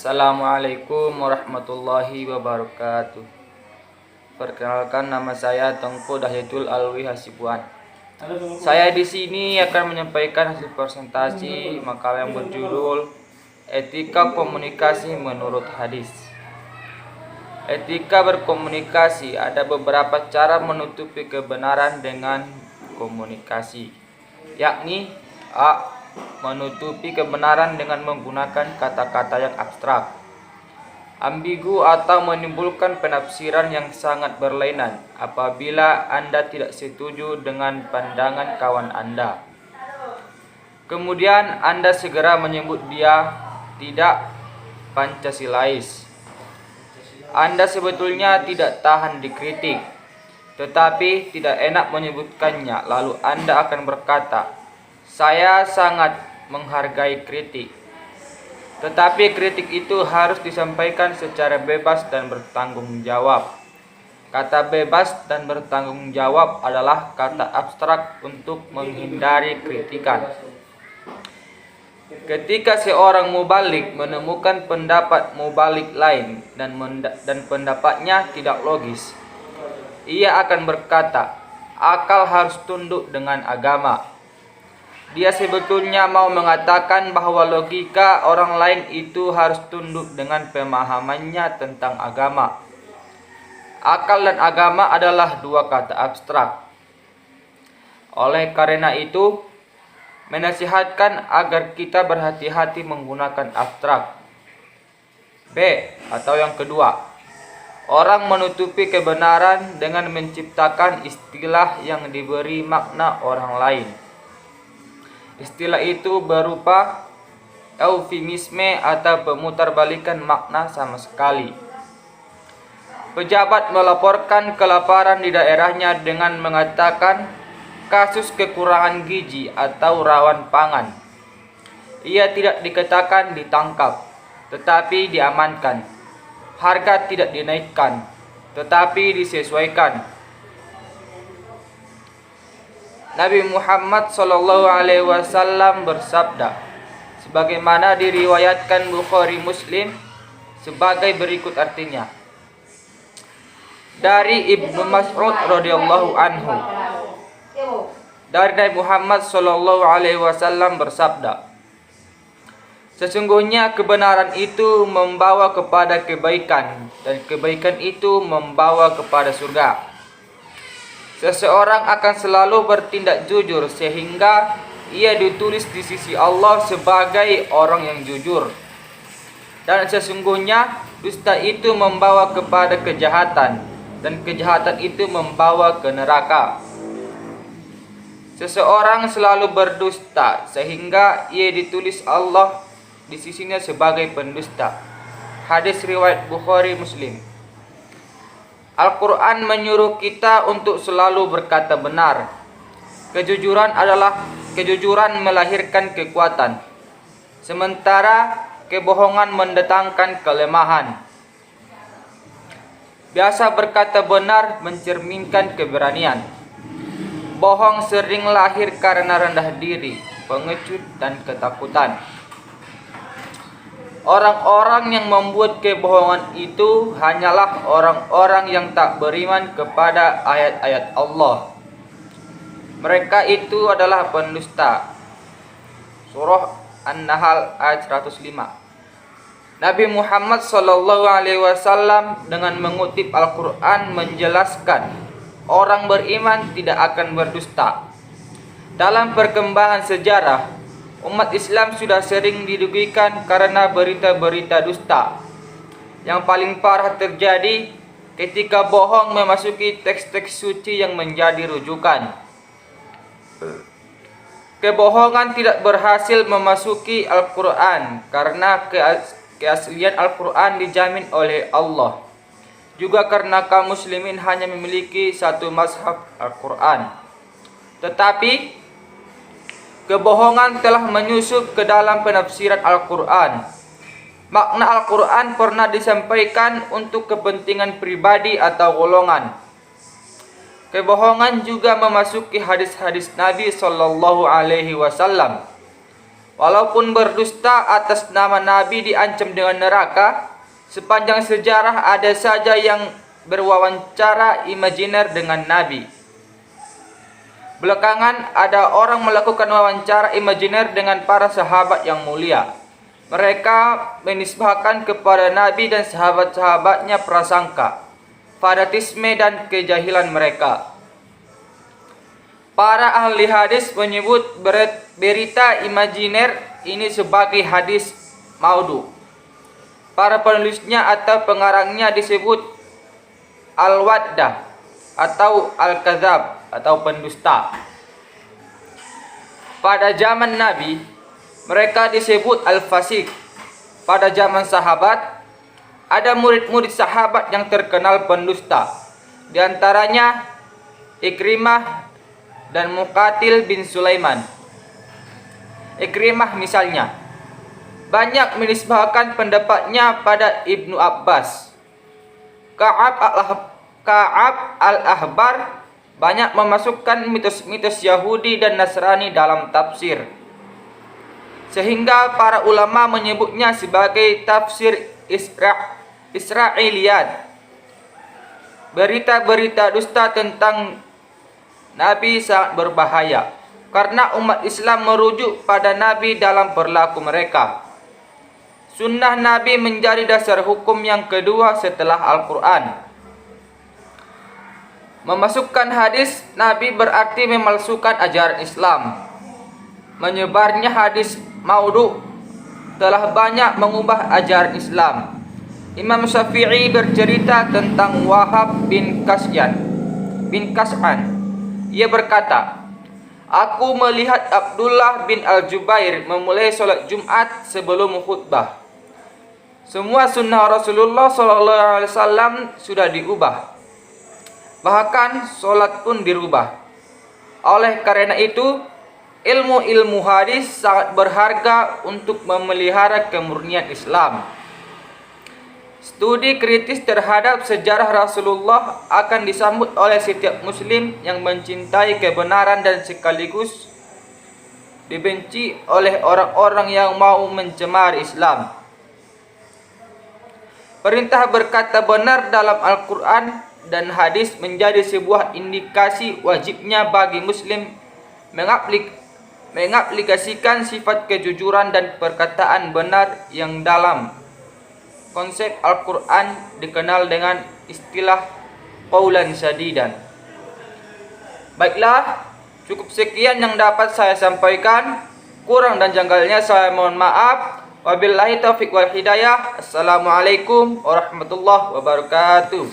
Assalamualaikum warahmatullahi wabarakatuh. Perkenalkan, nama saya Tengku Dahyatul Alwi Hasibuan. Saya di sini akan menyampaikan hasil presentasi makalah yang berjudul Etika Komunikasi Menurut Hadis. Etika berkomunikasi, ada beberapa cara menutupi kebenaran dengan komunikasi, yakni A. Menutupi kebenaran dengan menggunakan kata-kata yang abstrak, ambigu atau menimbulkan penafsiran yang sangat berlainan apabila Anda tidak setuju dengan pandangan kawan Anda. Kemudian Anda segera menyebut dia tidak Pancasilais. Anda sebetulnya tidak tahan dikritik, tetapi tidak enak menyebutkannya, lalu Anda akan berkata, "Saya sangat menghargai kritik." Tetapi kritik itu harus disampaikan secara bebas dan bertanggung jawab. Kata bebas dan bertanggung jawab adalah kata abstrak untuk menghindari kritikan. Ketika seorang mubalik menemukan pendapat mubalik lain dan pendapatnya tidak logis, ia akan berkata, "Akal harus tunduk dengan agama." Dia sebetulnya mau mengatakan bahwa logika orang lain itu harus tunduk dengan pemahamannya tentang agama. Akal dan agama adalah dua kata abstrak. Oleh karena itu, menasihatkan agar kita berhati-hati menggunakan abstrak. B. Atau yang kedua, orang menutupi kebenaran dengan menciptakan istilah yang diberi makna orang lain. Istilah itu berupa eufemisme atau pemutarbalikan makna sama sekali. Pejabat melaporkan kelaparan di daerahnya dengan mengatakan kasus kekurangan gizi atau rawan pangan. Ia tidak dikatakan ditangkap, tetapi diamankan. Harga tidak dinaikkan, tetapi disesuaikan. Nabi Muhammad SAW bersabda, sebagaimana diriwayatkan Bukhari Muslim, sebagai berikut artinya. Dari Ibnu Mas'ud radhiyallahu anhu, dari Nabi Muhammad SAW bersabda, sesungguhnya kebenaran itu membawa kepada kebaikan, dan kebaikan itu membawa kepada surga. Seseorang akan selalu bertindak jujur sehingga ia ditulis di sisi Allah sebagai orang yang jujur. Dan sesungguhnya dusta itu membawa kepada kejahatan, dan kejahatan itu membawa ke neraka. Seseorang selalu berdusta sehingga ia ditulis Allah di sisinya sebagai pendusta. Hadis riwayat Bukhari Muslim. Al-Quran menyuruh kita untuk selalu berkata benar. Kejujuran melahirkan kekuatan, sementara kebohongan mendatangkan kelemahan. Biasa berkata benar mencerminkan keberanian. Bohong sering lahir karena rendah diri, pengecut, dan ketakutan. Orang-orang yang membuat kebohongan itu hanyalah orang-orang yang tak beriman kepada ayat-ayat Allah. Mereka itu adalah pendusta. Surah An-Nahl ayat 105. Nabi Muhammad SAW dengan mengutip Al-Quran menjelaskan, orang beriman tidak akan berdusta. Dalam perkembangan sejarah, umat Islam sudah sering dirugikan karena berita-berita dusta. Yang paling parah terjadi ketika bohong memasuki teks-teks suci yang menjadi rujukan. Kebohongan tidak berhasil memasuki Al-Quran karena keaslian Al-Quran dijamin oleh Allah. Juga karena kaum muslimin hanya memiliki satu mazhab Al-Quran. Tetapi kebohongan telah menyusup ke dalam penafsiran Al-Quran. Makna Al-Quran pernah disampaikan untuk kepentingan pribadi atau golongan. Kebohongan juga memasuki hadis-hadis Nabi SAW. Walaupun berdusta atas nama Nabi diancam dengan neraka, sepanjang sejarah ada saja yang berwawancara imajiner dengan Nabi. Belakangan ada orang melakukan wawancara imajiner dengan para sahabat yang mulia. Mereka menisbahkan kepada Nabi dan sahabat-sahabatnya prasangka, fanatisme dan kejahilan mereka. Para ahli hadis menyebut berita imajiner ini sebagai hadis maudhu. Para penulisnya atau pengarangnya disebut al-waddah atau al-kadzab atau pendusta. Pada zaman Nabi, mereka disebut al-fasik. Pada zaman sahabat, ada murid-murid sahabat yang terkenal pendusta. Di antaranya Ikrimah dan Muqatil bin Sulaiman. Ikrimah misalnya banyak menisbahkan pendapatnya pada Ibnu Abbas. Ka'ab al-Ahbar banyak memasukkan mitos-mitos Yahudi dan Nasrani dalam tafsir, sehingga para ulama menyebutnya sebagai tafsir Israiliyat. Berita-berita dusta tentang Nabi sangat berbahaya karena umat Islam merujuk pada Nabi dalam perilaku mereka. Sunnah Nabi menjadi dasar hukum yang kedua setelah Al-Quran. Memasukkan hadis Nabi berarti memalsukan ajaran Islam. Menyebarnya hadis maudhu telah banyak mengubah ajaran Islam. Imam Syafi'i bercerita tentang Wahab bin Kas'an. Ia berkata, "Aku melihat Abdullah bin Al-Jubair memulai sholat Jumat sebelum khutbah. Semua sunnah Rasulullah SAW sudah diubah. Bahkan sholat pun dirubah. Oleh karena itu, ilmu-ilmu hadis sangat berharga untuk memelihara kemurnian Islam. Studi kritis terhadap sejarah Rasulullah akan disambut oleh setiap muslim yang mencintai kebenaran dan sekaligus dibenci oleh orang-orang yang mau mencemari Islam. Perintah berkata benar dalam Al-Quran dan hadis menjadi sebuah indikasi wajibnya bagi muslim mengaplikasikan sifat kejujuran dan perkataan benar yang dalam konsep Al-Quran dikenal dengan istilah qaulan sadidan. Baiklah, cukup sekian yang dapat saya sampaikan. Kurang dan janggalnya saya mohon maaf. Wabillahi taufiq wal hidayah. Assalamualaikum warahmatullahi wabarakatuh.